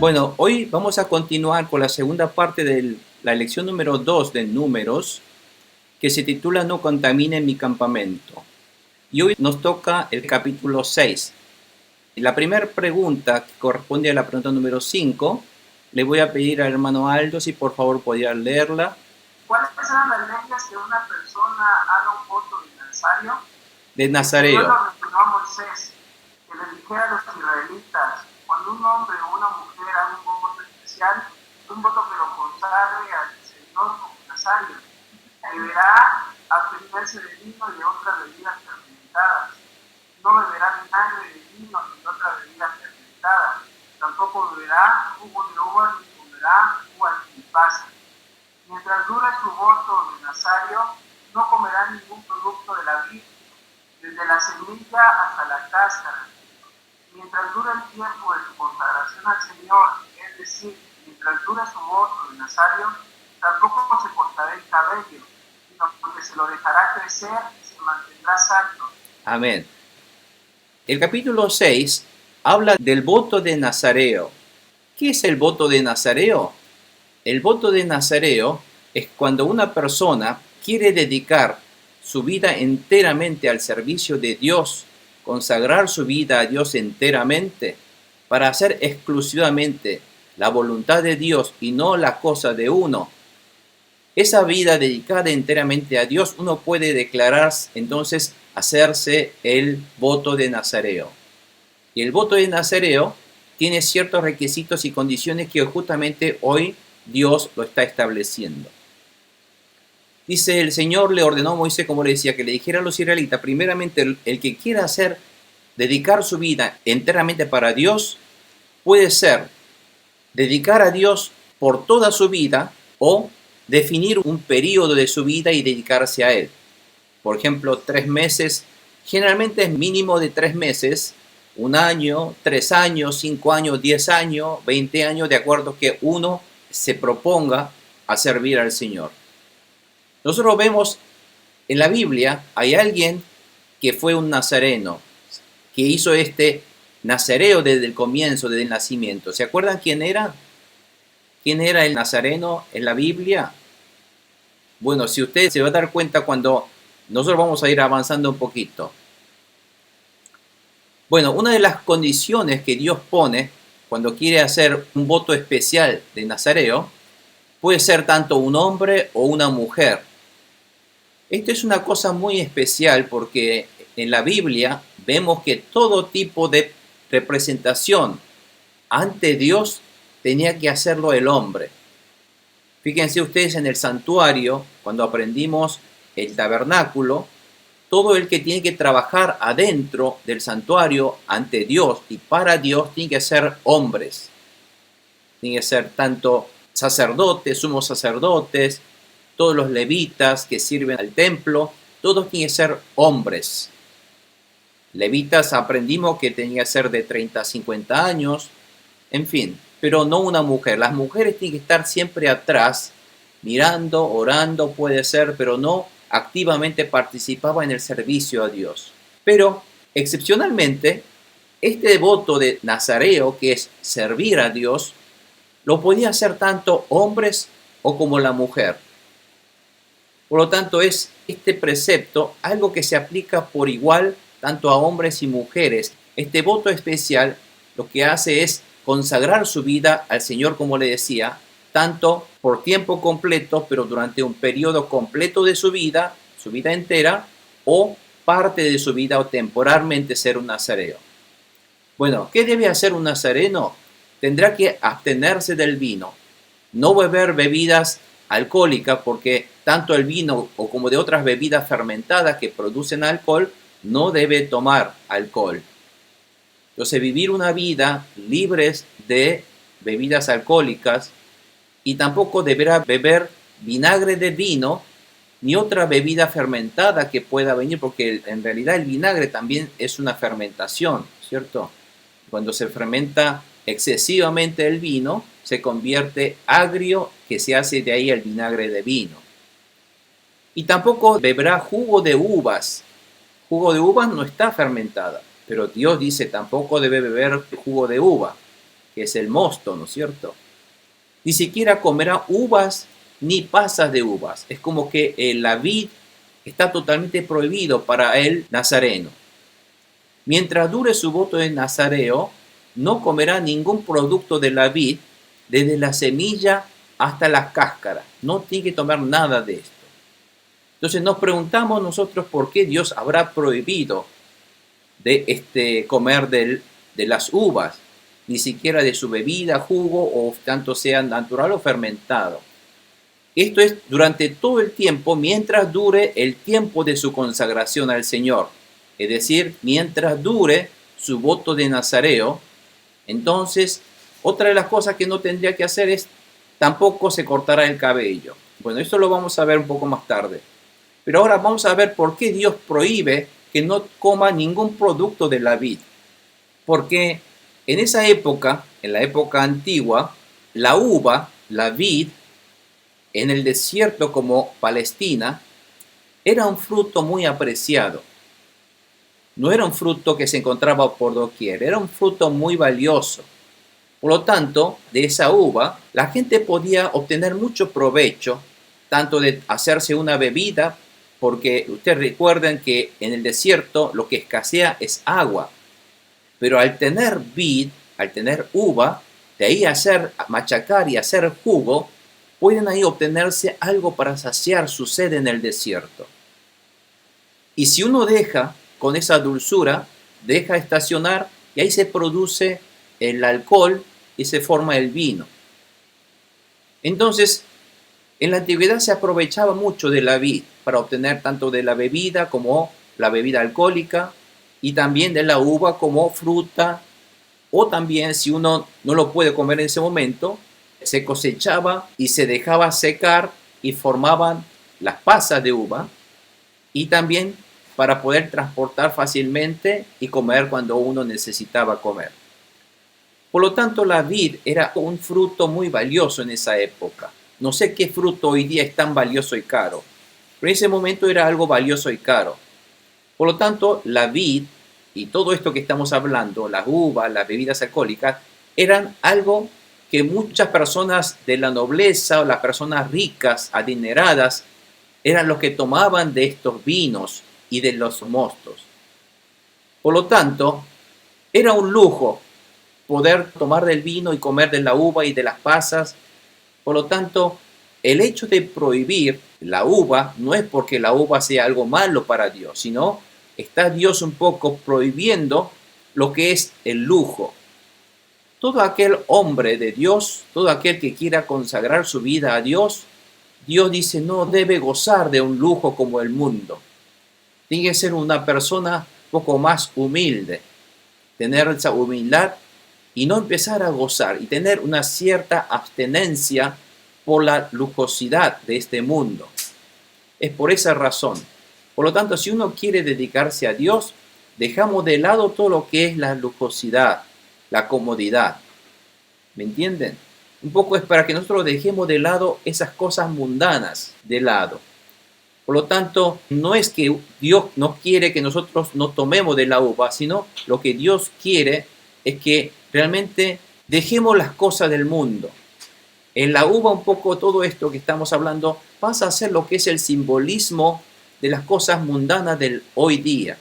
Bueno, hoy vamos a continuar con la segunda parte de la lección número 2 de Números, que se titula No contaminen mi campamento. Y hoy nos toca el capítulo 6. La primera pregunta, que corresponde a la pregunta número 5, le voy a pedir al hermano Aldo si por favor podría leerla. ¿Cuáles eran las leyes que una persona haga un voto de Nazario? De El Señor Nazareo. lo recordó a Moisés, que le dijera a los israelitas: cuando un hombre o una mujer haga un voto especial, un voto que lo consagre al Señor como Nazario, deberá abstenerse de vino y de otras bebidas fermentadas. No beberá vinagre de vino ni de otras bebidas fermentadas. Tampoco beberá jugo de uvas ni comerá uvas sin pasas. Mientras dure su voto de Nazario, no comerá ningún producto de la vid, desde la semilla hasta la cáscara. Mientras dure el tiempo de su consagración al Señor, es decir, mientras dure su voto de Nazario, tampoco se cortará el cabello, sino porque se lo dejará crecer y se mantendrá santo. Amén. El capítulo 6 habla del voto de Nazareo. ¿Qué es el voto de Nazareo? El voto de Nazareo es cuando una persona quiere dedicar su vida enteramente al servicio de Dios, consagrar su vida a Dios enteramente, para hacer exclusivamente la voluntad de Dios y no la cosa de uno. Esa vida dedicada enteramente a Dios, uno puede declarar entonces hacerse el voto de Nazareo. Y el voto de Nazareo tiene ciertos requisitos y condiciones que justamente hoy Dios lo está estableciendo. Dice, el Señor le ordenó a Moisés, como le decía, que le dijera a los israelitas, primeramente, el que quiera dedicar su vida enteramente para Dios, puede ser dedicar a Dios por toda su vida o definir un periodo de su vida y dedicarse a Él. Por ejemplo, 3 meses, generalmente es mínimo de 3 meses, 1 año, 3 años, 5 años, 10 años, 20 años, de acuerdo que uno se proponga a servir al Señor. Nosotros vemos en la Biblia, hay alguien que fue un nazareno, que hizo este nazareo desde el comienzo, desde el nacimiento. ¿Se acuerdan quién era? ¿Quién era el nazareno en la Biblia? Bueno, si usted se va a dar cuenta cuando nosotros vamos a ir avanzando un poquito. Bueno, una de las condiciones que Dios pone cuando quiere hacer un voto especial de nazareo puede ser tanto un hombre o una mujer. Esto es una cosa muy especial porque en la Biblia vemos que todo tipo de representación ante Dios tenía que hacerlo el hombre. Fíjense ustedes en el santuario, cuando aprendimos el tabernáculo, todo el que tiene que trabajar adentro del santuario ante Dios y para Dios tiene que ser hombres. Tiene que ser tanto sacerdotes, sumos sacerdotes, todos los levitas que sirven al templo, todos tienen que ser hombres. Levitas aprendimos que tenía que ser de 30 a 50 años, en fin, pero no una mujer. Las mujeres tienen que estar siempre atrás, mirando, orando, puede ser, pero no activamente participaba en el servicio a Dios. Pero, excepcionalmente, este voto de Nazareo, que es servir a Dios, lo podía hacer tanto hombres o como la mujer. Por lo tanto, es este precepto algo que se aplica por igual tanto a hombres y mujeres. Este voto especial lo que hace es consagrar su vida al Señor, como le decía, tanto por tiempo completo, pero durante un periodo completo de su vida entera, o parte de su vida o temporalmente ser un nazareo. Bueno, ¿qué debe hacer un nazareno? Tendrá que abstenerse del vino, no beber bebidas alcohólicas, porque tanto el vino o como de otras bebidas fermentadas que producen alcohol, no debe tomar alcohol. Entonces, vivir una vida libre de bebidas alcohólicas, y tampoco deberá beber vinagre de vino ni otra bebida fermentada que pueda venir, porque en realidad el vinagre también es una fermentación, ¿cierto? Cuando se fermenta excesivamente el vino, se convierte agrio, que se hace de ahí el vinagre de vino. Y tampoco beberá jugo de uvas. Jugo de uvas no está fermentada, pero Dios dice tampoco debe beber jugo de uva. que es el mosto, ¿no es cierto? Ni siquiera comerá uvas ni pasas de uvas. Es como que la vid está totalmente prohibido para el nazareno. Mientras dure su voto de nazareo, no comerá ningún producto de la vid, desde la semilla hasta la cáscara. No tiene que tomar nada de esto. Entonces nos preguntamos nosotros por qué Dios habrá prohibido de comer de las uvas, ni siquiera de su bebida, jugo, o tanto sea natural o fermentado. Esto es durante todo el tiempo, mientras dure el tiempo de su consagración al Señor. Es decir, mientras dure su voto de nazareo. Entonces, otra de las cosas que no tendría que hacer es, tampoco se cortará el cabello. Bueno, esto lo vamos a ver un poco más tarde. Pero ahora vamos a ver por qué Dios prohíbe que no coma ningún producto de la vid. Porque en esa época, en la época antigua, la uva, la vid, en el desierto como Palestina, era un fruto muy apreciado. No era un fruto que se encontraba por doquier, era un fruto muy valioso. Por lo tanto, de esa uva, la gente podía obtener mucho provecho, tanto de hacerse una bebida, porque ustedes recuerden que en el desierto lo que escasea es agua. Pero al tener vid, al tener uva, de ahí machacar y hacer jugo, pueden ahí obtenerse algo para saciar su sed en el desierto. Y si uno deja con esa dulzura, deja estacionar y ahí se produce el alcohol y se forma el vino. Entonces, en la antigüedad se aprovechaba mucho de la vid para obtener tanto de la bebida como la bebida alcohólica y también de la uva como fruta, o también si uno no lo puede comer en ese momento, se cosechaba y se dejaba secar y formaban las pasas de uva, y también para poder transportar fácilmente y comer cuando uno necesitaba comer. Por lo tanto, la vid era un fruto muy valioso en esa época. No sé qué fruto hoy día es tan valioso y caro, pero en ese momento era algo valioso y caro. Por lo tanto, la vid y todo esto que estamos hablando, las uvas, las bebidas alcohólicas, eran algo que muchas personas de la nobleza o las personas ricas, adineradas, eran los que tomaban de estos vinos y de los mostos. Por lo tanto, era un lujo poder tomar del vino y comer de la uva y de las pasas. Por lo tanto, el hecho de prohibir la uva no es porque la uva sea algo malo para Dios, sino está Dios un poco prohibiendo lo que es el lujo. Todo aquel hombre de Dios, todo aquel que quiera consagrar su vida a Dios, Dios dice no debe gozar de un lujo como el mundo. Tiene que ser una persona un poco más humilde, tener esa humildad y no empezar a gozar y tener una cierta abstenencia por la lujosidad de este mundo. Es por esa razón. Por lo tanto, si uno quiere dedicarse a Dios, dejamos de lado todo lo que es la lujosidad, la comodidad. ¿Me entienden? Un poco es para que nosotros dejemos de lado esas cosas mundanas de lado. Por lo tanto, no es que Dios no quiere que nosotros no tomemos de la uva, sino lo que Dios quiere es que realmente dejemos las cosas del mundo. En la uva un poco todo esto que estamos hablando pasa a ser lo que es el simbolismo de las cosas mundanas del hoy día.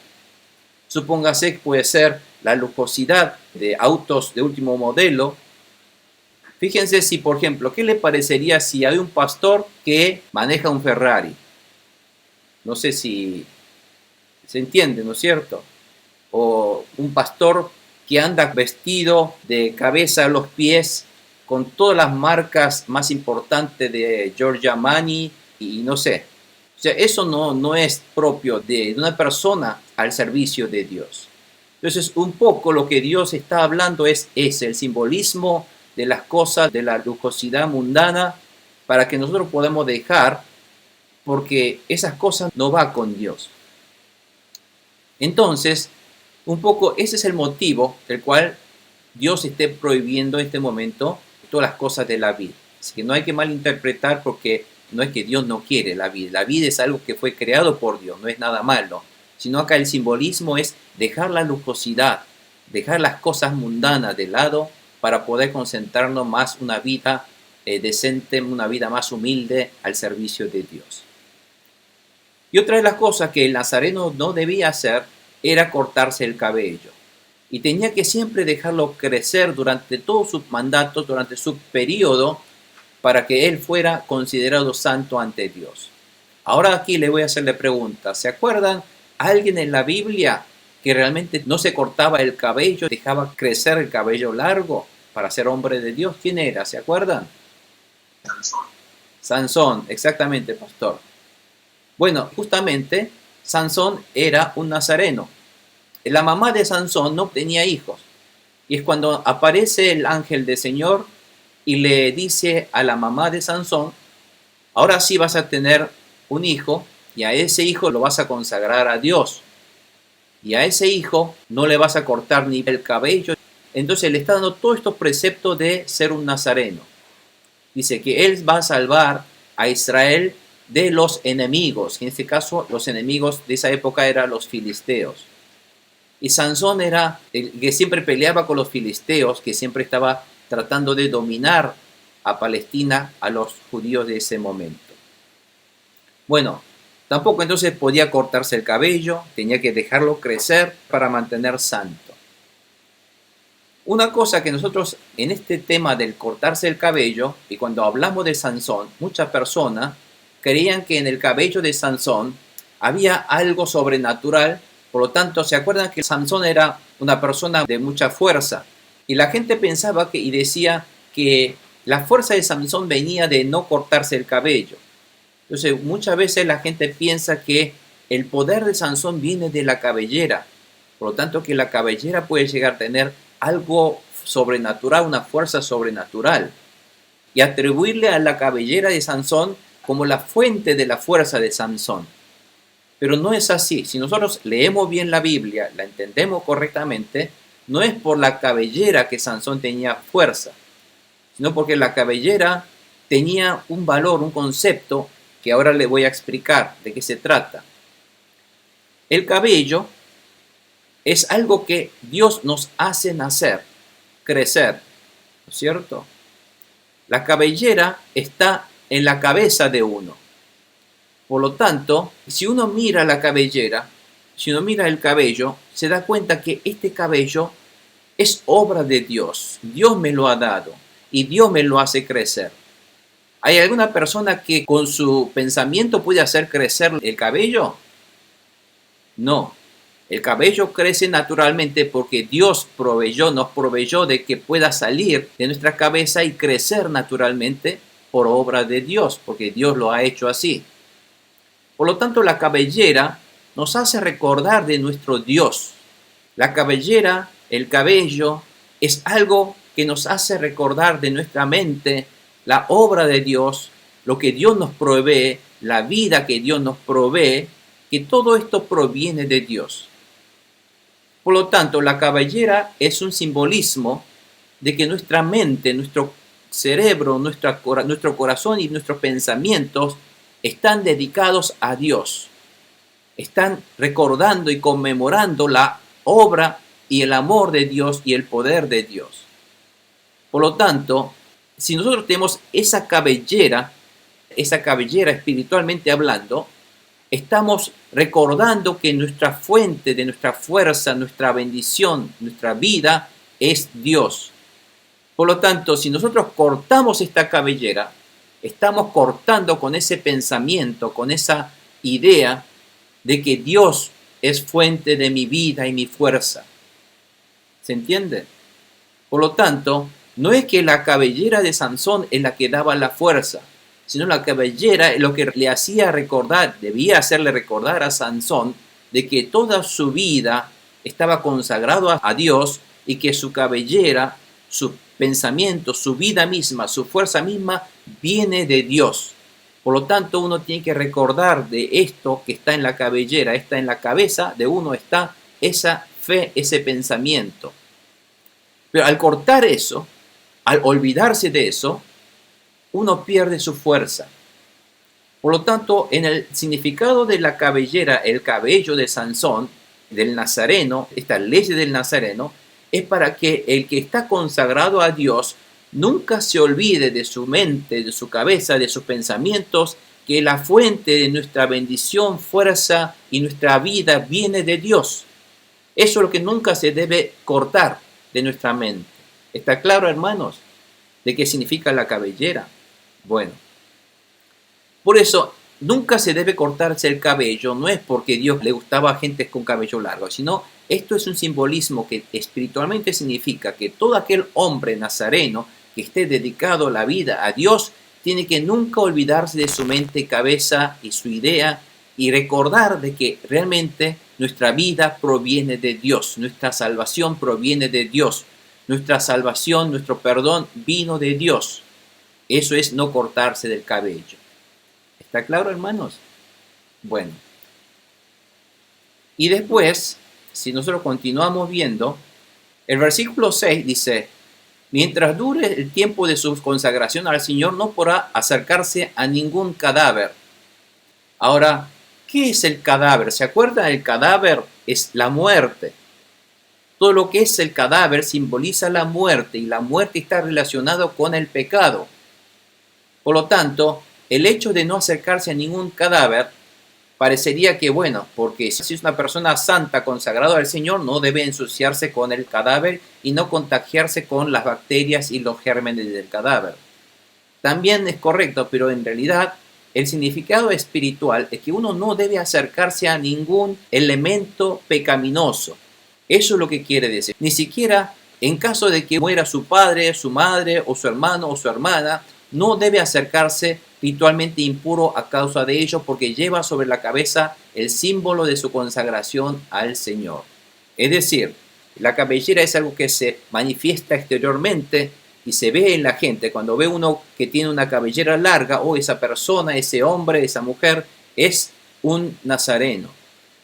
Supóngase que puede ser la lujosidad de autos de último modelo. Fíjense si, por ejemplo, ¿qué le parecería si hay un pastor que maneja un Ferrari? No sé si se entiende, ¿no es cierto? O un pastor que anda vestido de cabeza a los pies con todas las marcas más importantes de Giorgio Armani y no sé. O sea, eso no es propio de una persona al servicio de Dios. Entonces, un poco lo que Dios está hablando es el simbolismo de las cosas, de la lujosidad mundana, para que nosotros podamos dejar, porque esas cosas no van con Dios. Entonces, un poco ese es el motivo del cual Dios esté prohibiendo en este momento todas las cosas de la vida. Así que no hay que malinterpretar, porque no es que Dios no quiere la vida. La vida es algo que fue creado por Dios, no es nada malo. Sino acá el simbolismo es dejar la lujosidad, dejar las cosas mundanas de lado para poder concentrarnos más una vida decente, una vida más humilde al servicio de Dios. Y otra de las cosas que el nazareno no debía hacer era cortarse el cabello. Y tenía que siempre dejarlo crecer durante todo su mandato, durante su periodo, para que él fuera considerado santo ante Dios. Ahora aquí le voy a hacerle preguntas. ¿Se acuerdan alguien en la Biblia que realmente no se cortaba el cabello, dejaba crecer el cabello largo para ser hombre de Dios? ¿Quién era? ¿Se acuerdan? Sansón. Sansón, exactamente, pastor. Bueno, justamente Sansón era un nazareno. La mamá de Sansón no tenía hijos. Y es cuando aparece el ángel del Señor y le dice a la mamá de Sansón: ahora sí vas a tener un hijo, y a ese hijo lo vas a consagrar a Dios. Y a ese hijo no le vas a cortar ni el cabello. Entonces le está dando todos estos preceptos de ser un nazareno. Dice que él va a salvar a Israel de los enemigos. En este caso, los enemigos de esa época eran los filisteos. Y Sansón era el que siempre peleaba con los filisteos, que siempre estaba tratando de dominar a Palestina, a los judíos de ese momento. Bueno, tampoco entonces podía cortarse el cabello, tenía que dejarlo crecer para mantener santo. Una cosa que nosotros en este tema del cortarse el cabello, y cuando hablamos de Sansón, muchas personas creían que en el cabello de Sansón había algo sobrenatural. Por lo tanto, ¿se acuerdan que Sansón era una persona de mucha fuerza? Y la gente pensaba y decía que la fuerza de Sansón venía de no cortarse el cabello. Entonces, muchas veces la gente piensa que el poder de Sansón viene de la cabellera. Por lo tanto, que la cabellera puede llegar a tener algo sobrenatural, una fuerza sobrenatural. Y atribuirle a la cabellera de Sansón como la fuente de la fuerza de Sansón. Pero no es así. Si nosotros leemos bien la Biblia, la entendemos correctamente, no es por la cabellera que Sansón tenía fuerza, sino porque la cabellera tenía un valor, un concepto que ahora le voy a explicar de qué se trata. El cabello es algo que Dios nos hace nacer, crecer, ¿no es cierto? La cabellera está en la cabeza de uno. Por lo tanto, si uno mira la cabellera, si uno mira el cabello, se da cuenta que este cabello es obra de Dios. Dios me lo ha dado y Dios me lo hace crecer. ¿Hay alguna persona que con su pensamiento puede hacer crecer el cabello? No. El cabello crece naturalmente porque Dios nos proveyó de que pueda salir de nuestra cabeza y crecer naturalmente por obra de Dios, porque Dios lo ha hecho así. Por lo tanto, la cabellera nos hace recordar de nuestro Dios. La cabellera, el cabello, es algo que nos hace recordar de nuestra mente la obra de Dios, lo que Dios nos provee, la vida que Dios nos provee, que todo esto proviene de Dios. Por lo tanto, la cabellera es un simbolismo de que nuestra mente, nuestro cerebro, nuestro corazón y nuestros pensamientos están dedicados a Dios. Están recordando y conmemorando la obra y el amor de Dios y el poder de Dios. Por lo tanto, si nosotros tenemos esa cabellera espiritualmente hablando, estamos recordando que nuestra fuente de nuestra fuerza, nuestra bendición, nuestra vida es Dios. Por lo tanto, si nosotros cortamos esta cabellera, estamos cortando con ese pensamiento, con esa idea de que Dios es fuente de mi vida y mi fuerza. ¿Se entiende? Por lo tanto, no es que la cabellera de Sansón es la que daba la fuerza, sino la cabellera es lo que le hacía recordar, debía hacerle recordar a Sansón de que toda su vida estaba consagrado a Dios y que su cabellera, su pensamiento, su vida misma, su fuerza misma viene de Dios. Por lo tanto, uno tiene que recordar de esto que está en la cabellera, está en la cabeza de uno, está esa fe, ese pensamiento. Pero al cortar eso, al olvidarse de eso, uno pierde su fuerza. Por lo tanto, en el significado de la cabellera, el cabello de Sansón, del nazareno, esta ley del nazareno, es para que el que está consagrado a Dios nunca se olvide de su mente, de su cabeza, de sus pensamientos, que la fuente de nuestra bendición, fuerza y nuestra vida viene de Dios. Eso es lo que nunca se debe cortar de nuestra mente. ¿Está claro, hermanos, de qué significa la cabellera? Bueno, por eso nunca se debe cortarse el cabello, no es porque Dios le gustaba a gente con cabello largo, sino esto es un simbolismo que espiritualmente significa que todo aquel hombre nazareno que esté dedicado a la vida a Dios tiene que nunca olvidarse de su mente, cabeza y su idea y recordar de que realmente nuestra vida proviene de Dios, nuestra salvación proviene de Dios, nuestra salvación, nuestro perdón vino de Dios. Eso es no cortarse del cabello. ¿Está claro, hermanos? Bueno. Y después, si nosotros continuamos viendo, el versículo 6 dice: mientras dure el tiempo de su consagración al Señor, no podrá acercarse a ningún cadáver. Ahora, ¿qué es el cadáver? ¿Se acuerdan? El cadáver es la muerte. Todo lo que es el cadáver simboliza la muerte y la muerte está relacionada con el pecado. Por lo tanto, el hecho de no acercarse a ningún cadáver parecería que, bueno, porque si es una persona santa consagrada al Señor, no debe ensuciarse con el cadáver y no contagiarse con las bacterias y los gérmenes del cadáver. También es correcto, pero en realidad el significado espiritual es que uno no debe acercarse a ningún elemento pecaminoso. Eso es lo que quiere decir. Ni siquiera en caso de que muera su padre, su madre o su hermano o su hermana, no debe acercarse ritualmente impuro a causa de ello, porque lleva sobre la cabeza el símbolo de su consagración al Señor. Es decir, la cabellera es algo que se manifiesta exteriormente y se ve en la gente. Cuando ve uno que tiene una cabellera larga, esa persona, ese hombre, esa mujer es un nazareno.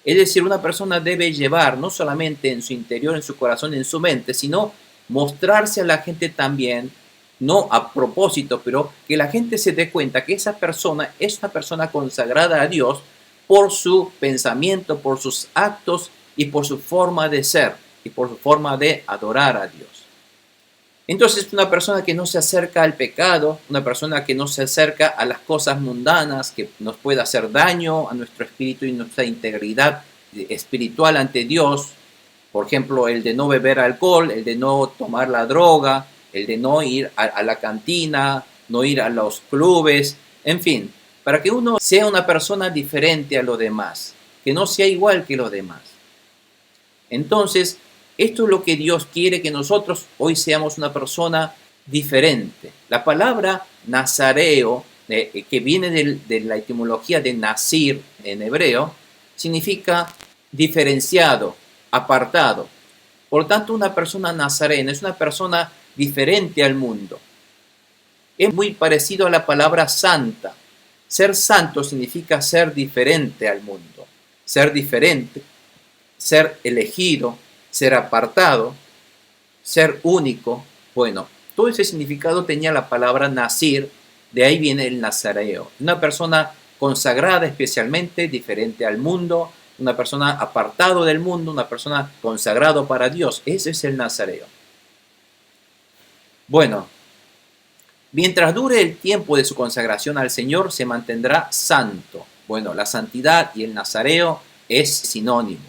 Es decir, una persona debe llevar no solamente en su interior, en su corazón, en su mente, sino mostrarse a la gente también, no a propósito, pero que la gente se dé cuenta que esa persona es una persona consagrada a Dios por su pensamiento, por sus actos y por su forma de ser y por su forma de adorar a Dios. Entonces, una persona que no se acerca al pecado, una persona que no se acerca a las cosas mundanas que nos puede hacer daño a nuestro espíritu y nuestra integridad espiritual ante Dios, por ejemplo, el de no beber alcohol, el de no tomar la droga, el de no ir a la cantina, no ir a los clubes, en fin, para que uno sea una persona diferente a los demás, que no sea igual que los demás. Entonces, esto es lo que Dios quiere, que nosotros hoy seamos una persona diferente. La palabra nazareo, que viene de la etimología de nazir en hebreo, significa diferenciado, apartado. Por lo tanto, una persona nazarena es una persona diferente al mundo. Es muy parecido a la palabra santa. Ser santo significa ser diferente al mundo, ser diferente, ser elegido, ser apartado, ser único. Bueno, todo ese significado tenía la palabra nazir, de ahí viene el nazareo. Una persona consagrada especialmente, diferente al mundo, una persona apartado del mundo, una persona consagrado para Dios. Ese es el nazareo. Bueno, mientras dure el tiempo de su consagración al Señor, se mantendrá santo. Bueno, la santidad y el nazareo es sinónimo.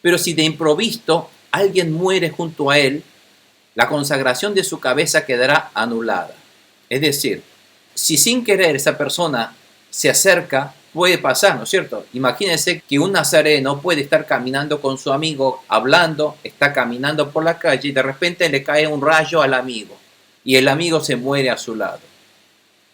Pero si de improviso alguien muere junto a él, la consagración de su cabeza quedará anulada. Es decir, si sin querer esa persona se acerca, puede pasar, ¿no es cierto? Imagínense que un nazareno puede estar caminando con su amigo, hablando, está caminando por la calle y de repente le cae un rayo al amigo y el amigo se muere a su lado.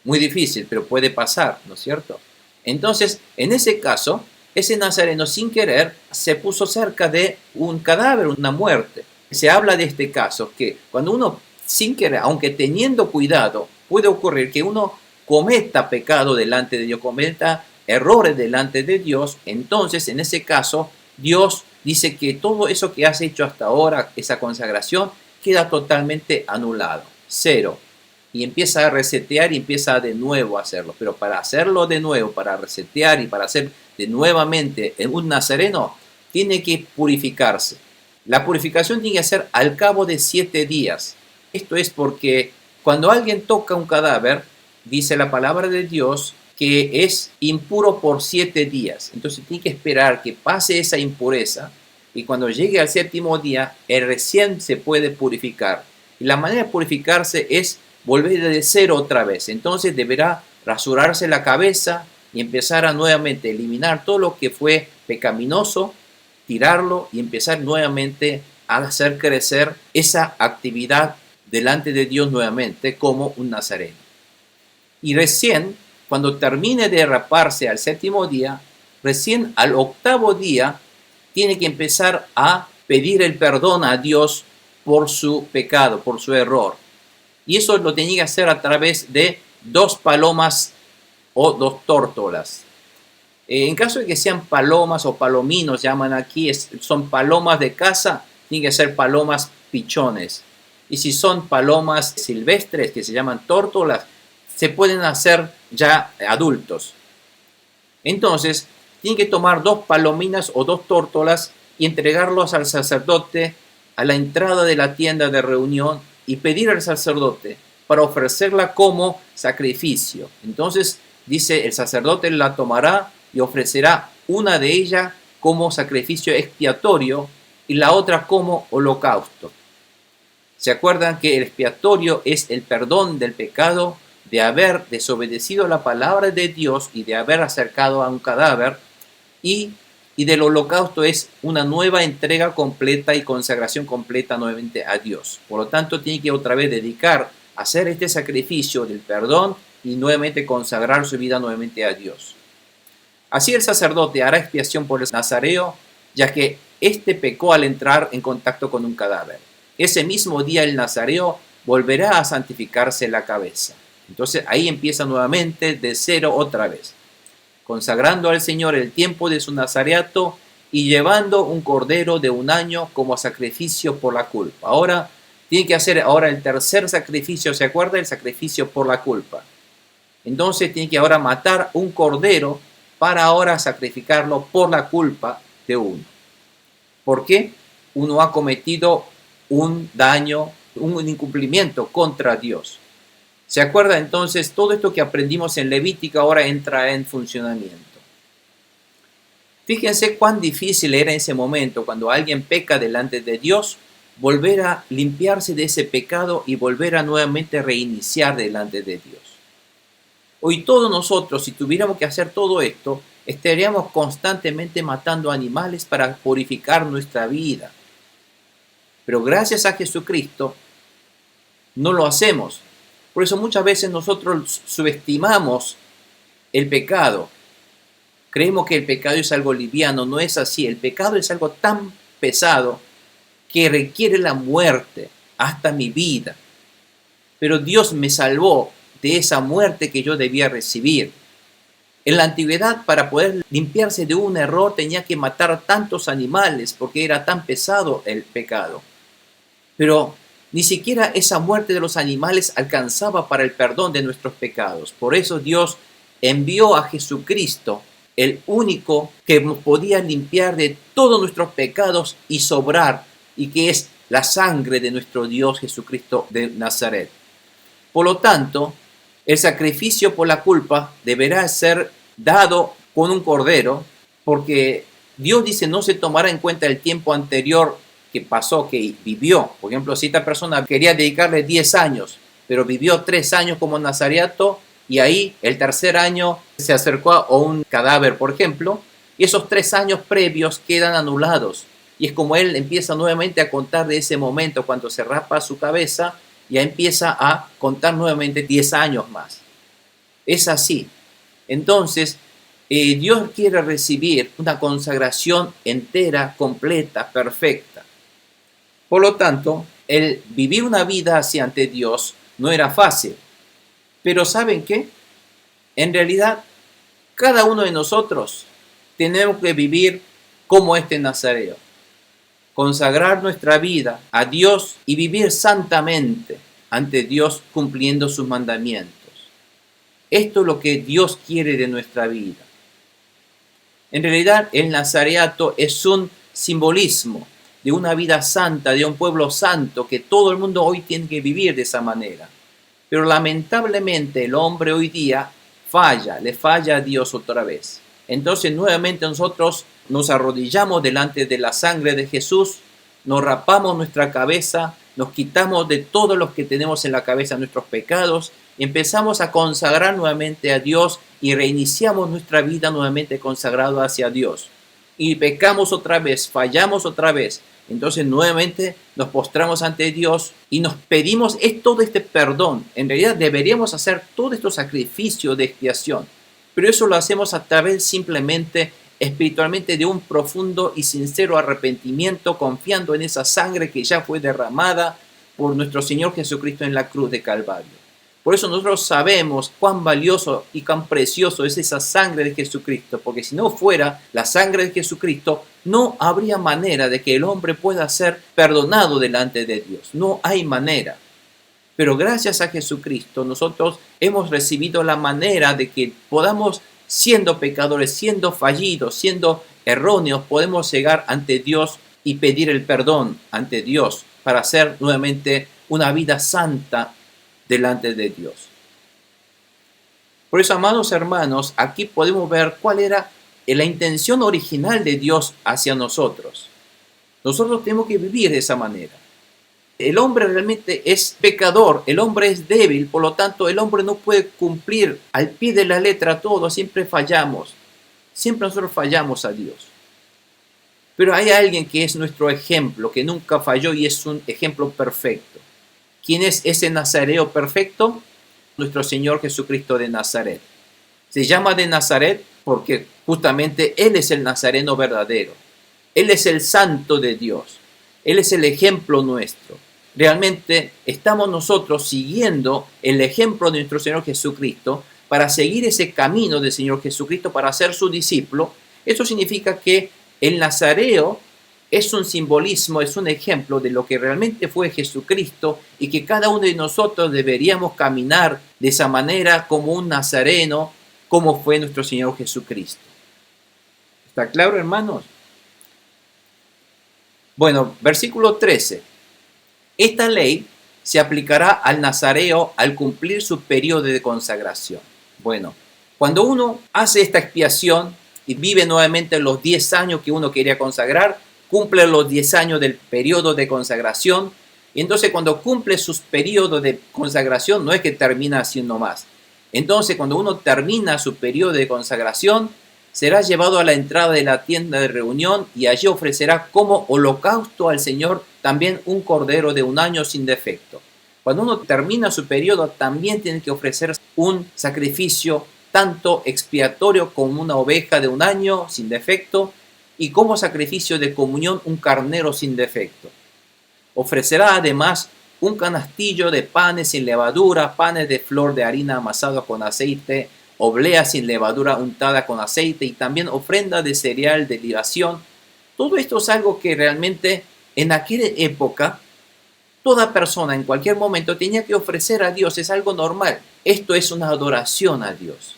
Muy difícil, pero puede pasar, ¿no es cierto? Entonces, en ese caso, ese nazareno sin querer se puso cerca de un cadáver, una muerte. Se habla de este caso, que cuando uno sin querer, aunque teniendo cuidado, puede ocurrir que uno cometa pecado delante de Dios, cometa errores delante de Dios. Entonces, en ese caso, Dios dice que todo eso que has hecho hasta ahora, esa consagración, queda totalmente anulado, cero. Y empieza a resetear y empieza de nuevo a hacerlo. Pero para hacerlo de nuevo, para resetear y para hacer de nuevamente un nazareno, tiene que purificarse. La purificación tiene que ser al cabo de 7 días. Esto es porque cuando alguien toca un cadáver, dice la palabra de Dios que es impuro por 7 días. Entonces tiene que esperar que pase esa impureza y cuando llegue al 7º día, él recién se puede purificar. Y la manera de purificarse es volver de cero otra vez. Entonces deberá rasurarse la cabeza y empezar a nuevamente eliminar todo lo que fue pecaminoso, tirarlo y empezar nuevamente a hacer crecer esa actividad delante de Dios nuevamente como un nazareno. Y recién, cuando termine de raparse al 7º día, recién al 8º día, tiene que empezar a pedir el perdón a Dios por su pecado, por su error. Y eso lo tenía que hacer a través de 2 palomas o 2 tórtolas. En caso de que sean palomas o palominos, llaman aquí, son palomas de casa, tienen que ser palomas pichones. Y si son palomas silvestres, que se llaman tórtolas, se pueden hacer ya adultos. Entonces, tienen que tomar 2 palominas o 2 tórtolas y entregarlos al sacerdote a la entrada de la tienda de reunión y pedir al sacerdote para ofrecerla como sacrificio. Entonces, dice, el sacerdote la tomará y ofrecerá una de ellas como sacrificio expiatorio y la otra como holocausto. ¿Se acuerdan que el expiatorio es el perdón del pecado de haber desobedecido la palabra de Dios y de haber acercado a un cadáver? Y del holocausto es una nueva entrega completa y consagración completa nuevamente a Dios. Por lo tanto, tiene que otra vez dedicar a hacer este sacrificio del perdón y nuevamente consagrar su vida nuevamente a Dios. Así el sacerdote hará expiación por el nazareo, ya que éste pecó al entrar en contacto con un cadáver. Ese mismo día el nazareo volverá a santificarse la cabeza. Entonces ahí empieza nuevamente de cero otra vez, consagrando al Señor el tiempo de su nazareato y llevando un cordero de 1 año como sacrificio por la culpa. Ahora tiene que hacer el tercer sacrificio, ¿se acuerda? El sacrificio por la culpa. Entonces tiene que ahora matar un cordero para ahora sacrificarlo por la culpa de uno. ¿Por qué? Uno ha cometido un daño, un incumplimiento contra Dios. ¿Se acuerda? Entonces, todo esto que aprendimos en Levítico ahora entra en funcionamiento. Fíjense cuán difícil era en ese momento, cuando alguien peca delante de Dios, volver a limpiarse de ese pecado y volver a nuevamente reiniciar delante de Dios. Hoy todos nosotros, si tuviéramos que hacer todo esto, estaríamos constantemente matando animales para purificar nuestra vida. Pero gracias a Jesucristo, no lo hacemos. Por eso muchas veces nosotros subestimamos el pecado. Creemos que el pecado es algo liviano, no es así. El pecado es algo tan pesado que requiere la muerte, hasta mi vida. Pero Dios me salvó de esa muerte que yo debía recibir. En la antigüedad, para poder limpiarse de un error, tenía que matar tantos animales porque era tan pesado el pecado. Pero ni siquiera esa muerte de los animales alcanzaba para el perdón de nuestros pecados. Por eso Dios envió a Jesucristo, el único que nos podía limpiar de todos nuestros pecados y sobrar, y que es la sangre de nuestro Dios Jesucristo de Nazaret. Por lo tanto, el sacrificio por la culpa deberá ser dado con un cordero, porque Dios dice no se tomará en cuenta el tiempo anterior que pasó, que vivió. Por ejemplo, si esta persona quería dedicarle 10 años, pero vivió 3 años como nazareato, y ahí el tercer año se acercó a un cadáver, por ejemplo, y esos 3 años previos quedan anulados. Y es como él empieza nuevamente a contar de ese momento cuando se rapa su cabeza, ya empieza a contar nuevamente 10 años más. Es así. Entonces, Dios quiere recibir una consagración entera, completa, perfecta. Por lo tanto, el vivir una vida así ante Dios no era fácil. Pero ¿saben qué? En realidad, cada uno de nosotros tenemos que vivir como este nazareo. Consagrar nuestra vida a Dios y vivir santamente ante Dios cumpliendo sus mandamientos. Esto es lo que Dios quiere de nuestra vida. En realidad, el nazareato es un simbolismo de una vida santa, de un pueblo santo, que todo el mundo hoy tiene que vivir de esa manera. Pero lamentablemente el hombre hoy día le falla a Dios otra vez. Entonces nuevamente nosotros nos arrodillamos delante de la sangre de Jesús, nos rapamos nuestra cabeza, nos quitamos de todos los que tenemos en la cabeza nuestros pecados, empezamos a consagrar nuevamente a Dios y reiniciamos nuestra vida nuevamente consagrada hacia Dios. Y pecamos otra vez, fallamos otra vez. Entonces nuevamente nos postramos ante Dios y nos pedimos todo este perdón. En realidad deberíamos hacer todo este sacrificio de expiación, pero eso lo hacemos a través simplemente espiritualmente de un profundo y sincero arrepentimiento, confiando en esa sangre que ya fue derramada por nuestro Señor Jesucristo en la cruz de Calvario. Por eso nosotros sabemos cuán valioso y cuán precioso es esa sangre de Jesucristo, porque si no fuera la sangre de Jesucristo, no habría manera de que el hombre pueda ser perdonado delante de Dios. No hay manera. Pero gracias a Jesucristo nosotros hemos recibido la manera de que podamos, siendo pecadores, siendo fallidos, siendo erróneos, podemos llegar ante Dios y pedir el perdón ante Dios para hacer nuevamente una vida santa delante de Dios. Por eso, amados hermanos, aquí podemos ver cuál era la intención original de Dios hacia nosotros. Nosotros tenemos que vivir de esa manera. El hombre realmente es pecador, el hombre es débil, por lo tanto el hombre no puede cumplir al pie de la letra todo, siempre fallamos. Siempre nosotros fallamos a Dios. Pero hay alguien que es nuestro ejemplo, que nunca falló y es un ejemplo perfecto. ¿Quién es ese nazareo perfecto? Nuestro Señor Jesucristo de Nazaret. Se llama de Nazaret porque justamente Él es el nazareno verdadero. Él es el santo de Dios. Él es el ejemplo nuestro. Realmente estamos nosotros siguiendo el ejemplo de nuestro Señor Jesucristo para seguir ese camino del Señor Jesucristo, para ser su discípulo. Eso significa que el nazareo es un simbolismo, es un ejemplo de lo que realmente fue Jesucristo y que cada uno de nosotros deberíamos caminar de esa manera como un nazareno, como fue nuestro Señor Jesucristo. ¿Está claro, hermanos? Bueno, versículo 13. Esta ley se aplicará al nazareo al cumplir su periodo de consagración. Bueno, cuando uno hace esta expiación y vive nuevamente los 10 años que uno quería consagrar, cumple los 10 años del periodo de consagración, y entonces cuando cumple sus periodos de consagración, no es que termina haciendo más. Entonces cuando uno termina su periodo de consagración, será llevado a la entrada de la tienda de reunión y allí ofrecerá como holocausto al Señor también un cordero de 1 año sin defecto. Cuando uno termina su periodo, también tiene que ofrecer un sacrificio tanto expiatorio como una oveja de 1 año sin defecto y como sacrificio de comunión un carnero sin defecto. Ofrecerá además un canastillo de panes sin levadura, panes de flor de harina amasados con aceite, oblea sin levadura untada con aceite y también ofrenda de cereal de libación. Todo esto es algo que realmente en aquella época toda persona en cualquier momento tenía que ofrecer a Dios, es algo normal. Esto es una adoración a Dios.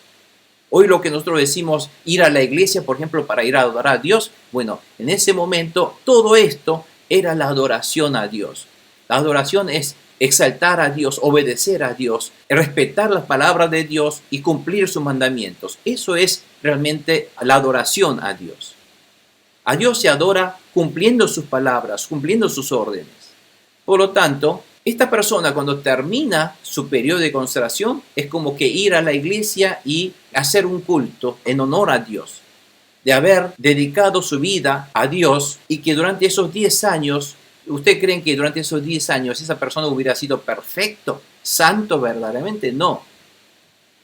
Hoy lo que nosotros decimos ir a la iglesia, por ejemplo, para ir a adorar a Dios, bueno, en ese momento todo esto era la adoración a Dios. La adoración es exaltar a Dios, obedecer a Dios, respetar las palabras de Dios y cumplir sus mandamientos. Eso es realmente la adoración a Dios. A Dios se adora cumpliendo sus palabras, cumpliendo sus órdenes. Por lo tanto, esta persona cuando termina su periodo de consagración es como que ir a la iglesia y hacer un culto en honor a Dios, de haber dedicado su vida a Dios y que durante esos 10 años, ¿usted cree que durante esos 10 años esa persona hubiera sido perfecto, santo verdaderamente? No.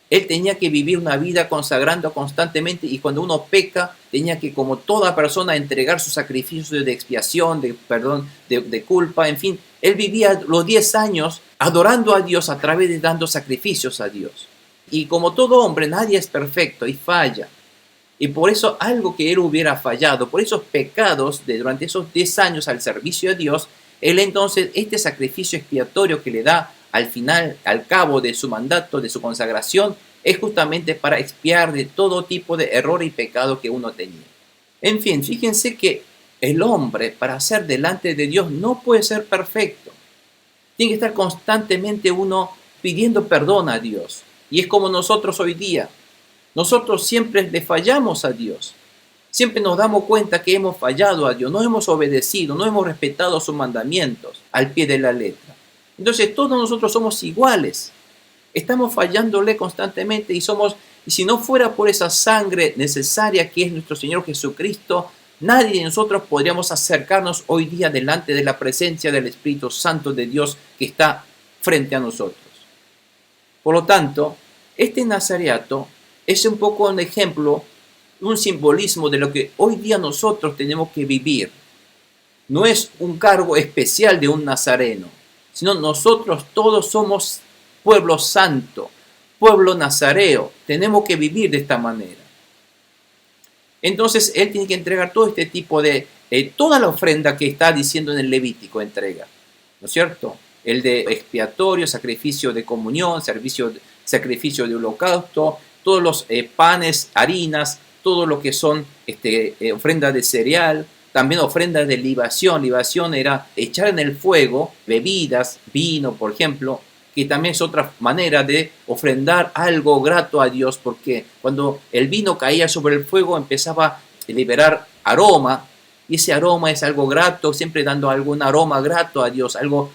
Él tenía que vivir una vida consagrando constantemente y cuando uno peca, tenía que, como toda persona, entregar su sacrificio de expiación, de perdón, de culpa, en fin. Él vivía los 10 años adorando a Dios a través de dando sacrificios a Dios. Y como todo hombre, nadie es perfecto y falla. Y por eso algo que él hubiera fallado, por esos pecados de durante esos 10 años al servicio de Dios, él entonces este sacrificio expiatorio que le da al final, al cabo de su mandato, de su consagración, es justamente para expiar de todo tipo de error y pecado que uno tenía. En fin, fíjense que el hombre, para ser delante de Dios, no puede ser perfecto. Tiene que estar constantemente uno pidiendo perdón a Dios. Y es como nosotros hoy día. Nosotros siempre le fallamos a Dios. Siempre nos damos cuenta que hemos fallado a Dios, no hemos obedecido, no hemos respetado sus mandamientos al pie de la letra. Entonces todos nosotros somos iguales. Estamos fallándole constantemente y si no fuera por esa sangre necesaria que es nuestro Señor Jesucristo, nadie de nosotros podríamos acercarnos hoy día delante de la presencia del Espíritu Santo de Dios que está frente a nosotros. Por lo tanto, este nazareato es un poco un ejemplo, un simbolismo de lo que hoy día nosotros tenemos que vivir. No es un cargo especial de un nazareno, sino nosotros todos somos pueblo santo, pueblo nazareo. Tenemos que vivir de esta manera. Entonces él tiene que entregar todo este tipo de, toda la ofrenda que está diciendo en el Levítico entrega, ¿no es cierto? El de expiatorio, sacrificio de comunión, sacrificio de holocausto, todos los panes, harinas, todo lo que son ofrendas de cereal, también ofrendas de libación. Libación era echar en el fuego bebidas, vino, por ejemplo, que también es otra manera de ofrendar algo grato a Dios, porque cuando el vino caía sobre el fuego empezaba a liberar aroma, y ese aroma es algo grato, siempre dando algún aroma grato a Dios, algo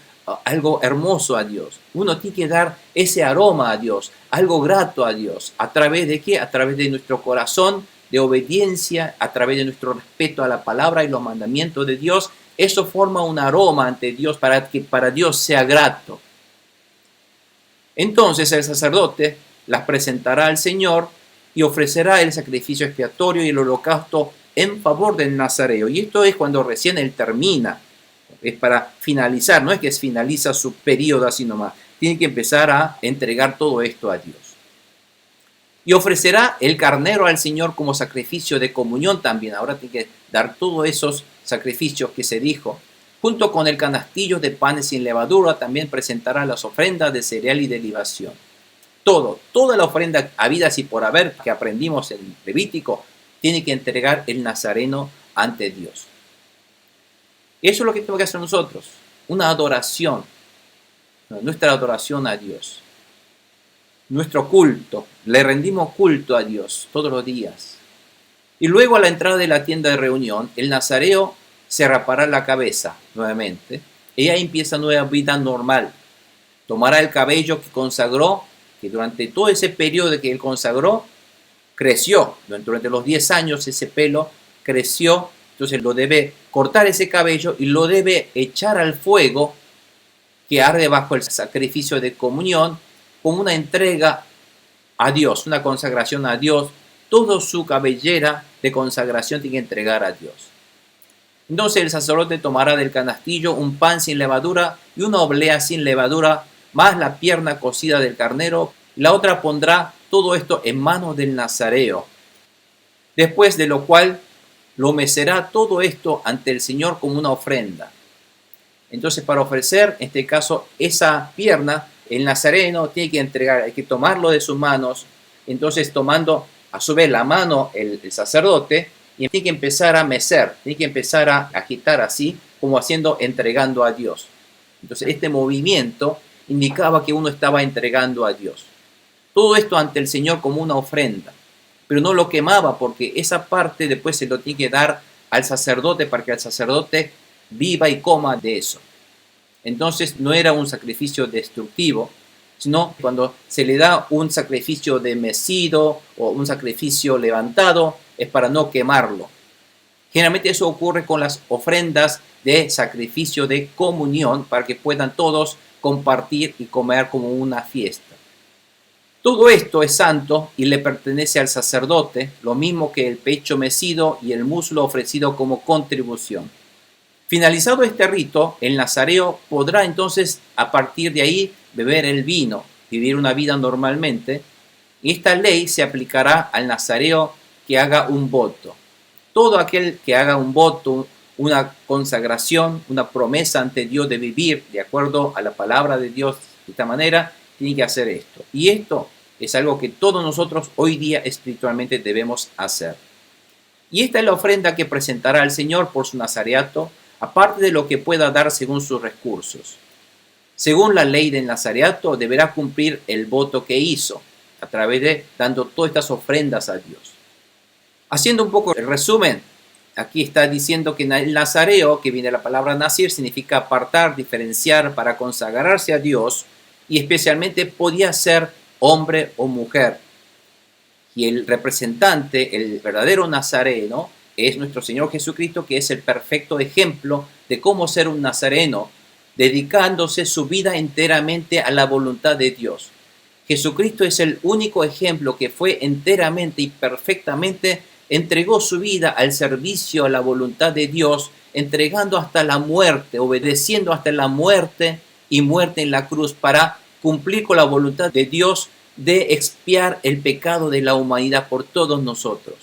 hermoso a Dios. Uno tiene que dar ese aroma a Dios, algo grato a Dios. ¿A través de qué? A través de nuestro corazón de obediencia, a través de nuestro respeto a la palabra y los mandamientos de Dios. Eso forma un aroma ante Dios para que para Dios sea grato. Entonces el sacerdote las presentará al Señor y ofrecerá el sacrificio expiatorio y el holocausto en favor del nazareo. Y esto es cuando recién él termina. Es para finalizar, no es que finaliza su periodo así nomás. Tiene que empezar a entregar todo esto a Dios. Y ofrecerá el carnero al Señor como sacrificio de comunión también. Ahora tiene que dar todos esos sacrificios que se dijo. Junto con el canastillo de panes sin levadura también presentará las ofrendas de cereal y de libación. Toda la ofrenda habidas y por haber que aprendimos en Levítico, tiene que entregar el nazareno ante Dios. Eso es lo que tenemos que hacer nosotros, una adoración, nuestra adoración a Dios. Nuestro culto, le rendimos culto a Dios todos los días. Y luego a la entrada de la tienda de reunión, el nazareo se rapará la cabeza nuevamente. Y ahí empieza nueva vida normal. Tomará el cabello que consagró, que durante todo ese periodo que él consagró, creció. Durante los 10 años ese pelo creció. Entonces lo debe cortar ese cabello y lo debe echar al fuego que arde bajo el sacrificio de comunión, como una entrega a Dios, una consagración a Dios. Toda su cabellera de consagración tiene que entregar a Dios. Entonces el sacerdote tomará del canastillo un pan sin levadura y una oblea sin levadura, más la pierna cocida del carnero. La otra pondrá todo esto en manos del nazareo. Después de lo cual lo mecerá todo esto ante el Señor como una ofrenda. Entonces para ofrecer, en este caso, esa pierna, el nazareno tiene que entregar, hay que tomarlo de sus manos. Entonces tomando a su vez la mano el sacerdote, y tiene que empezar a mecer, tiene que empezar a agitar así, como entregando a Dios. Entonces este movimiento indicaba que uno estaba entregando a Dios. Todo esto ante el Señor como una ofrenda. Pero no lo quemaba, porque esa parte después se lo tiene que dar al sacerdote para que el sacerdote viva y coma de eso. Entonces no era un sacrificio destructivo, sino cuando se le da un sacrificio de mecido o un sacrificio levantado, es para no quemarlo. Generalmente eso ocurre con las ofrendas de sacrificio de comunión, para que puedan todos compartir y comer como una fiesta. Todo esto es santo y le pertenece al sacerdote, lo mismo que el pecho mecido y el muslo ofrecido como contribución. Finalizado este rito, el nazareo podrá entonces a partir de ahí beber el vino, vivir una vida normalmente, y esta ley se aplicará al nazareo que haga un voto. Todo aquel que haga un voto, una consagración, una promesa ante Dios de vivir de acuerdo a la palabra de Dios de esta manera, tiene que hacer esto. Y esto es algo que todos nosotros hoy día espiritualmente debemos hacer. Y esta es la ofrenda que presentará al Señor por su nazareato, aparte de lo que pueda dar según sus recursos. Según la ley del nazareato, deberá cumplir el voto que hizo, a través de dando todas estas ofrendas a Dios. Haciendo un poco el resumen, aquí está diciendo que el nazareo, que viene de la palabra nazir, significa apartar, diferenciar, para consagrarse a Dios, y especialmente podía ser hombre o mujer. Y el representante, el verdadero nazareno, es nuestro Señor Jesucristo, que es el perfecto ejemplo de cómo ser un nazareno, dedicándose su vida enteramente a la voluntad de Dios. Jesucristo es el único ejemplo que fue enteramente y perfectamente entregó su vida al servicio a la voluntad de Dios, entregando hasta la muerte, obedeciendo hasta la muerte y muerte en la cruz para cumplir con la voluntad de Dios de expiar el pecado de la humanidad por todos nosotros.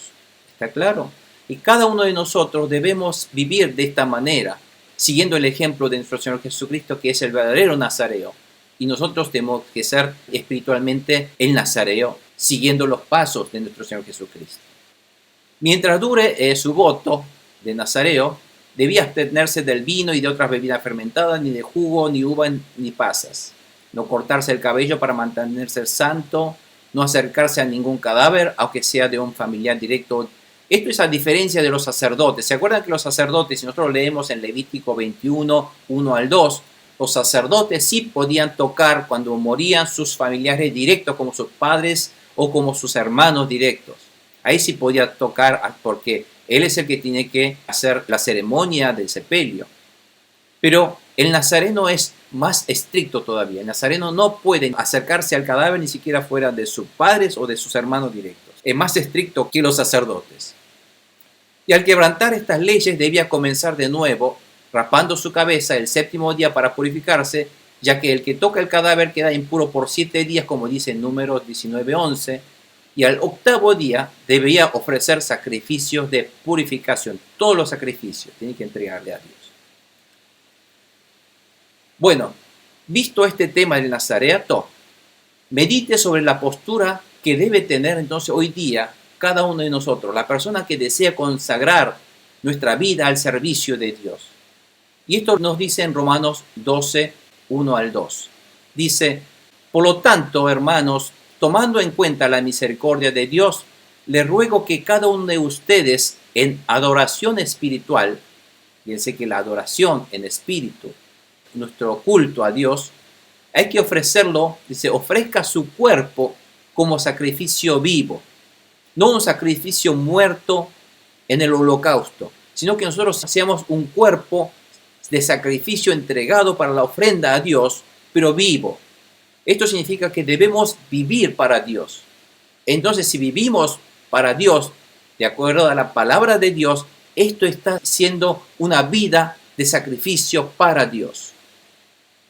¿Está claro? Y cada uno de nosotros debemos vivir de esta manera, siguiendo el ejemplo de nuestro Señor Jesucristo, que es el verdadero nazareo. Y nosotros tenemos que ser espiritualmente el nazareo, siguiendo los pasos de nuestro Señor Jesucristo. Mientras dure su voto de nazareo, debía abstenerse del vino y de otras bebidas fermentadas, ni de jugo, ni uva, ni pasas. No cortarse el cabello para mantenerse santo, no acercarse a ningún cadáver, aunque sea de un familiar directo. Esto es a diferencia de los sacerdotes. ¿Se acuerdan que los sacerdotes, si nosotros leemos en Levítico 21, 1 al 2, los sacerdotes sí podían tocar cuando morían sus familiares directos, como sus padres o como sus hermanos directos? Ahí sí podía tocar porque él es el que tiene que hacer la ceremonia del sepelio. Pero el nazareno es más estricto todavía. El nazareno no puede acercarse al cadáver ni siquiera fuera de sus padres o de sus hermanos directos. Es más estricto que los sacerdotes. Y al quebrantar estas leyes debía comenzar de nuevo, rapando su cabeza el séptimo día para purificarse, ya que el que toca el cadáver queda impuro por 7 días, como dice en Números 19:11, y al octavo día debía ofrecer sacrificios de purificación. Todos los sacrificios tiene que entregarle a Dios. Bueno, visto este tema del nazareato, medite sobre la postura que debe tener entonces hoy día cada uno de nosotros, la persona que desea consagrar nuestra vida al servicio de Dios. Y esto nos dice en Romanos 12, 1 al 2. Dice: por lo tanto, hermanos, tomando en cuenta la misericordia de Dios, le ruego que cada uno de ustedes en adoración espiritual, fíjense que la adoración en espíritu, nuestro culto a Dios, hay que ofrecerlo, dice, ofrezca su cuerpo como sacrificio vivo, no un sacrificio muerto en el holocausto, sino que nosotros seamos un cuerpo de sacrificio entregado para la ofrenda a Dios, pero vivo. Esto significa que debemos vivir para Dios. Entonces, si vivimos para Dios, de acuerdo a la palabra de Dios, esto está siendo una vida de sacrificio para Dios.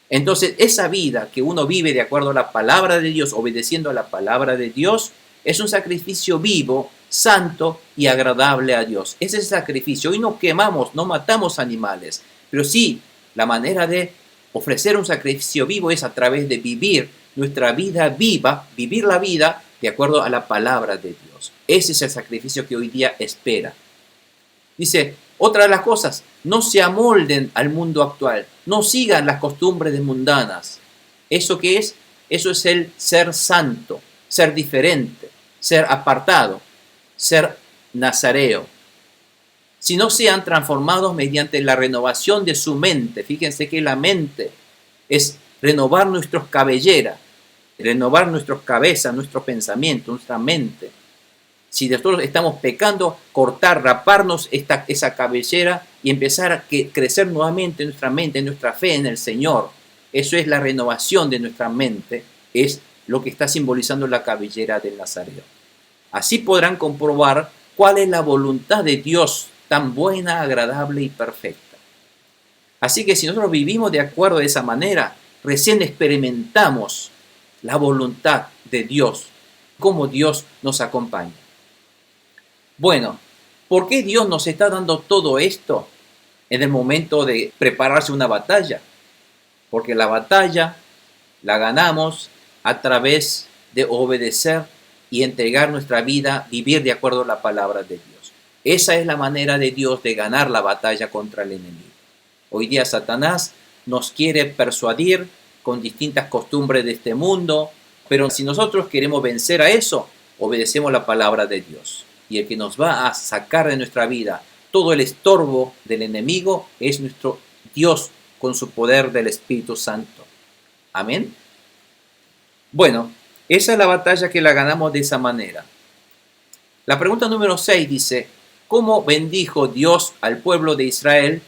Entonces, esa vida que uno vive de acuerdo a la palabra de Dios, obedeciendo a la palabra de Dios, es un sacrificio vivo, santo y agradable a Dios. Ese es el sacrificio. Hoy no quemamos, no matamos animales, pero sí, la manera de ofrecer un sacrificio vivo es a través de vivir nuestra vida viva, vivir la vida de acuerdo a la palabra de Dios. Ese es el sacrificio que hoy día espera. Dice, otra de las cosas, no se amolden al mundo actual, no sigan las costumbres mundanas. ¿Eso qué es? Eso es el ser santo, ser diferente, ser apartado, ser nazareo. Si no sean transformados mediante la renovación de su mente. Fíjense que la mente es renovar nuestras cabelleras, renovar nuestras cabezas, nuestro pensamiento, nuestra mente. Si nosotros estamos pecando, cortar, raparnos esa cabellera y empezar a crecer nuevamente nuestra mente, nuestra fe en el Señor. Eso es la renovación de nuestra mente, es lo que está simbolizando la cabellera del Nazareo. Así podrán comprobar cuál es la voluntad de Dios, tan buena, agradable y perfecta. Así que si nosotros vivimos de acuerdo de esa manera, recién experimentamos la voluntad de Dios, cómo Dios nos acompaña. Bueno, ¿por qué Dios nos está dando todo esto en el momento de prepararse una batalla? Porque la batalla la ganamos a través de obedecer y entregar nuestra vida, vivir de acuerdo a la palabra de Dios. Esa es la manera de Dios de ganar la batalla contra el enemigo. Hoy día Satanás nos quiere persuadir con distintas costumbres de este mundo, pero si nosotros queremos vencer a eso, obedecemos la palabra de Dios. Y el que nos va a sacar de nuestra vida todo el estorbo del enemigo es nuestro Dios con su poder del Espíritu Santo. Amén. Bueno, esa es la batalla que la ganamos de esa manera. La pregunta número 6 dice, ¿cómo bendijo Dios al pueblo de Israel?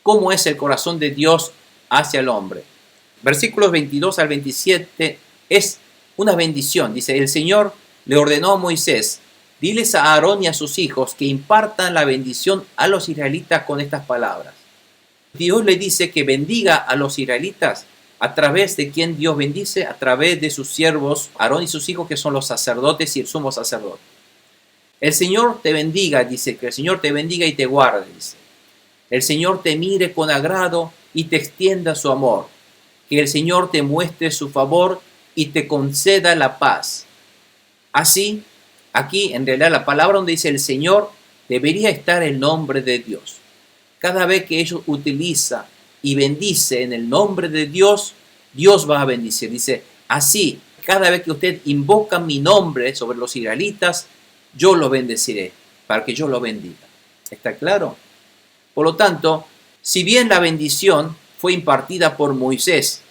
¿Cómo es el corazón de Dios hacia el hombre? Versículos 22 al 27 es una bendición. Dice, el Señor le ordenó a Moisés, diles a Aarón y a sus hijos que impartan la bendición a los israelitas con estas palabras. Dios le dice que bendiga a los israelitas a través de quien Dios bendice, a través de sus siervos, Aarón y sus hijos, que son los sacerdotes y el sumo sacerdote. El Señor te bendiga, dice, que el Señor te bendiga y te guarde, dice. El Señor te mire con agrado y te extienda su amor. Que el Señor te muestre su favor y te conceda la paz. Así, aquí en realidad la palabra donde dice el Señor debería estar el nombre de Dios. Cada vez que ellos utiliza y bendice en el nombre de Dios, Dios va a bendecir. Dice, así, cada vez que usted invoca mi nombre sobre los israelitas, yo lo bendeciré, para que yo lo bendiga. ¿Está claro? Por lo tanto, si bien la bendición fue impartida por Moisés,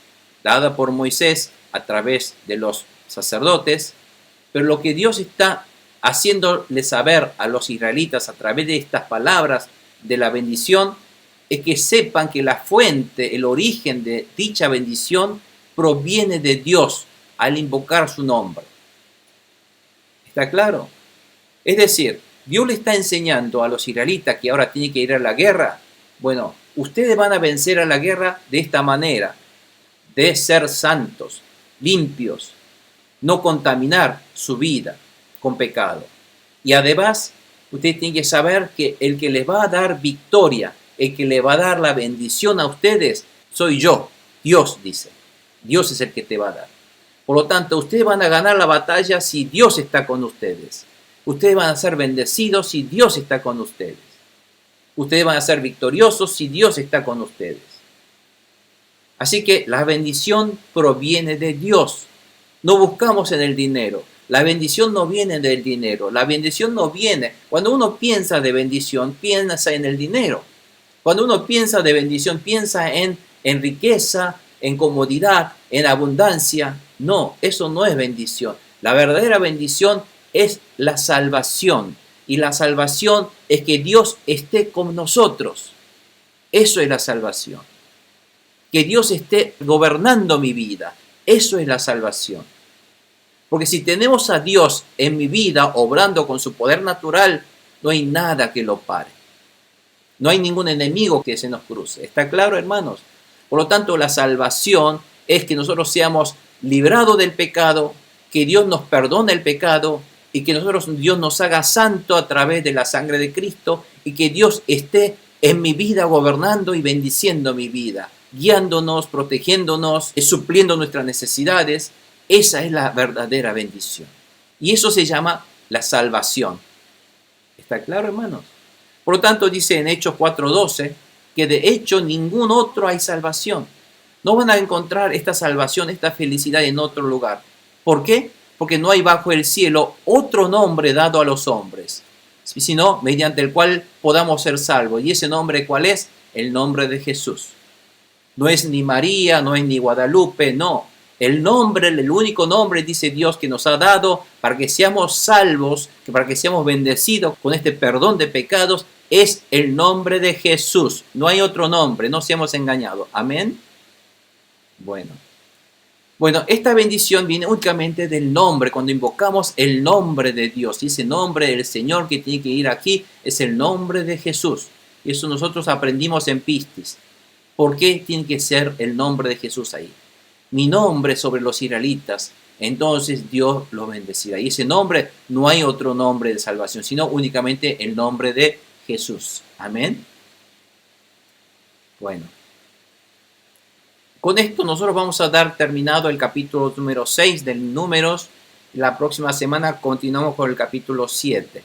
dada por Moisés a través de los sacerdotes, pero lo que Dios está haciéndole saber a los israelitas a través de estas palabras de la bendición, es que sepan que la fuente, el origen de dicha bendición proviene de Dios al invocar su nombre. ¿Está claro? Es decir, Dios le está enseñando a los israelitas que ahora tienen que ir a la guerra. Bueno, ustedes van a vencer a la guerra de esta manera, de ser santos, limpios, no contaminar su vida con pecado. Y además, ustedes tienen que saber que el que les va a dar victoria, el que le va a dar la bendición a ustedes, soy yo. Dios dice. Dios es el que te va a dar. Por lo tanto, ustedes van a ganar la batalla si Dios está con ustedes. Ustedes van a ser bendecidos si Dios está con ustedes. Ustedes van a ser victoriosos si Dios está con ustedes. Así que la bendición proviene de Dios. No buscamos en el dinero. La bendición no viene del dinero. La bendición no viene. Cuando uno piensa de bendición, piensa en el dinero. Cuando uno piensa de bendición, piensa en riqueza, en comodidad, en abundancia. No, eso no es bendición. La verdadera bendición es la salvación. Y la salvación es que Dios esté con nosotros. Eso es la salvación. Que Dios esté gobernando mi vida. Eso es la salvación. Porque si tenemos a Dios en mi vida obrando con su poder natural, no hay nada que lo pare. No hay ningún enemigo que se nos cruce. ¿Está claro, hermanos? Por lo tanto, la salvación es que nosotros seamos librados del pecado, que Dios nos perdone el pecado y que Dios nos haga santo a través de la sangre de Cristo y que Dios esté en mi vida gobernando y bendiciendo mi vida, guiándonos, protegiéndonos, supliendo nuestras necesidades. Esa es la verdadera bendición. Y eso se llama la salvación. ¿Está claro, hermanos? Por lo tanto, dice en Hechos 4:12 que de hecho ningún otro hay salvación. No van a encontrar esta salvación, esta felicidad en otro lugar. ¿Por qué? Porque no hay bajo el cielo otro nombre dado a los hombres, sino mediante el cual podamos ser salvos. ¿Y ese nombre cuál es? El nombre de Jesús. No es ni María, no es ni Guadalupe, no. El nombre, el único nombre, dice Dios, que nos ha dado para que seamos salvos, que para que seamos bendecidos con este perdón de pecados, es el nombre de Jesús. No hay otro nombre, no seamos engañados. Amén. Bueno, esta bendición viene únicamente del nombre. Cuando invocamos el nombre de Dios, ese nombre del Señor que tiene que ir aquí es el nombre de Jesús. Y eso nosotros aprendimos en Pistis. ¿Por qué tiene que ser el nombre de Jesús ahí? Mi nombre sobre los israelitas, entonces Dios los bendecirá. Y ese nombre, no hay otro nombre de salvación, sino únicamente el nombre de Jesús. Amén. Bueno. Con esto nosotros vamos a dar terminado el capítulo número 6 del Números. La próxima semana continuamos con el capítulo 7.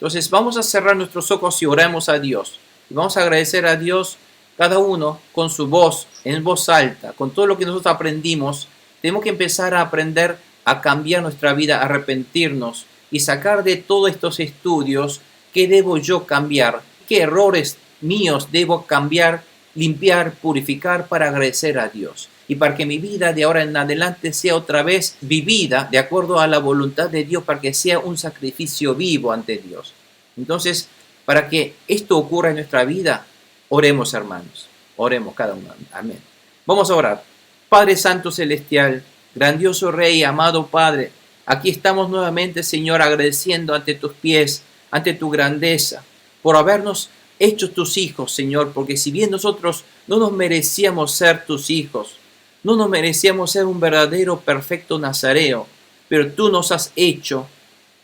Entonces vamos a cerrar nuestros ojos y oramos a Dios. Y vamos a agradecer a Dios, cada uno con su voz, en voz alta, con todo lo que nosotros aprendimos. Tenemos que empezar a aprender a cambiar nuestra vida, a arrepentirnos y sacar de todos estos estudios qué debo yo cambiar, qué errores míos debo cambiar, limpiar, purificar para agradecer a Dios. Y para que mi vida de ahora en adelante sea otra vez vivida de acuerdo a la voluntad de Dios, para que sea un sacrificio vivo ante Dios. Entonces, para que esto ocurra en nuestra vida, oremos, hermanos. Oremos cada uno. Amén. Vamos a orar. Padre Santo Celestial, grandioso Rey, amado Padre, aquí estamos nuevamente, Señor, agradeciendo ante tus pies, ante tu grandeza, por habernos hecho tus hijos, Señor, porque si bien nosotros no nos merecíamos ser tus hijos, no nos merecíamos ser un verdadero, perfecto nazareo, pero tú nos has hecho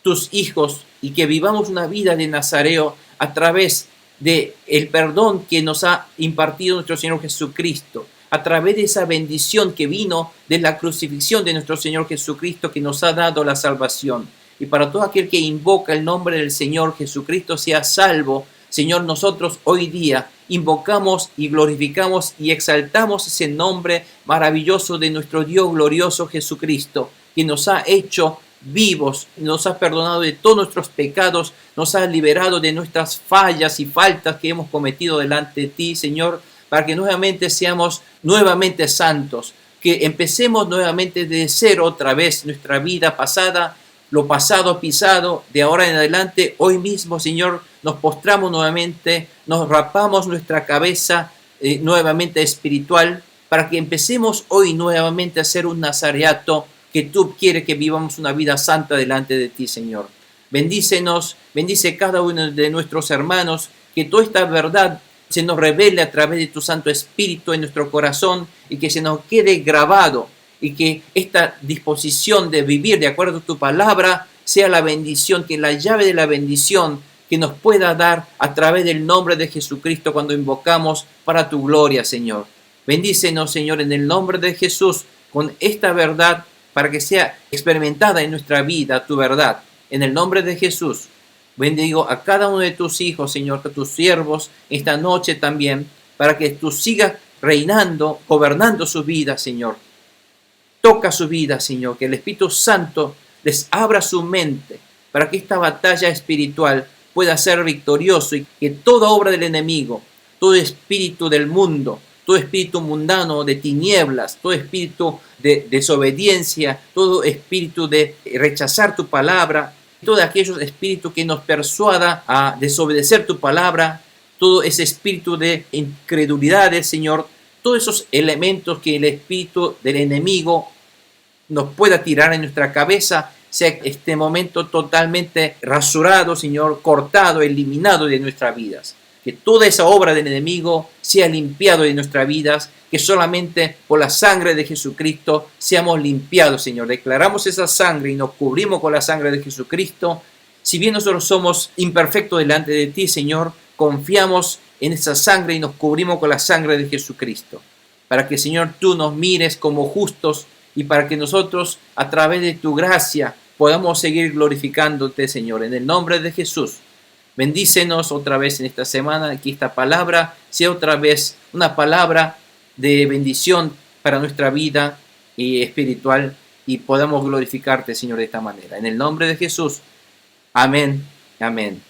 tus hijos y que vivamos una vida de nazareo a través de el perdón que nos ha impartido nuestro Señor Jesucristo, a través de esa bendición que vino de la crucifixión de nuestro Señor Jesucristo, que nos ha dado la salvación. Y para todo aquel que invoca el nombre del Señor Jesucristo sea salvo. Señor, nosotros hoy día invocamos y glorificamos y exaltamos ese nombre maravilloso de nuestro Dios glorioso Jesucristo, que nos ha hecho vivos, nos ha perdonado de todos nuestros pecados, nos ha liberado de nuestras fallas y faltas que hemos cometido delante de ti, Señor, para que nuevamente seamos nuevamente santos, que empecemos nuevamente de cero otra vez nuestra vida pasada, lo pasado pisado, de ahora en adelante, hoy mismo, Señor, nos postramos nuevamente, nos rapamos nuestra cabeza nuevamente espiritual, para que empecemos hoy nuevamente a ser un nazareato, que tú quieres que vivamos una vida santa delante de ti, Señor. Bendícenos, bendice cada uno de nuestros hermanos, que toda esta verdad se nos revele a través de tu Santo Espíritu en nuestro corazón y que se nos quede grabado, y que esta disposición de vivir de acuerdo a tu palabra sea la bendición, que la llave de la bendición que nos pueda dar a través del nombre de Jesucristo cuando invocamos para tu gloria, Señor. Bendícenos, Señor, en el nombre de Jesús, con esta verdad, para que sea experimentada en nuestra vida tu verdad. En el nombre de Jesús, bendigo a cada uno de tus hijos, Señor, a tus siervos, esta noche también, para que tú sigas reinando, gobernando su vida, Señor. Toca su vida, Señor, que el Espíritu Santo les abra su mente para que esta batalla espiritual pueda ser victorioso y que toda obra del enemigo, todo espíritu del mundo, todo espíritu mundano de tinieblas, todo espíritu de desobediencia, todo espíritu de rechazar tu palabra, todos aquellos espíritus que nos persuada a desobedecer tu palabra, todo ese espíritu de incredulidades, Señor, todos esos elementos que el espíritu del enemigo nos pueda tirar en nuestra cabeza, sea este momento totalmente rasurado, Señor, cortado, eliminado de nuestras vidas. Que toda esa obra del enemigo sea limpiado de nuestras vidas, que solamente por la sangre de Jesucristo seamos limpiados, Señor. Declaramos esa sangre y nos cubrimos con la sangre de Jesucristo. Si bien nosotros somos imperfectos delante de ti, Señor, confiamos en esa sangre y nos cubrimos con la sangre de Jesucristo, para que, Señor, tú nos mires como justos y para que nosotros, a través de tu gracia, podamos seguir glorificándote, Señor, en el nombre de Jesús. Bendícenos otra vez en esta semana, que esta palabra sea otra vez una palabra de bendición para nuestra vida espiritual y podamos glorificarte, Señor, de esta manera. En el nombre de Jesús. Amén. Amén.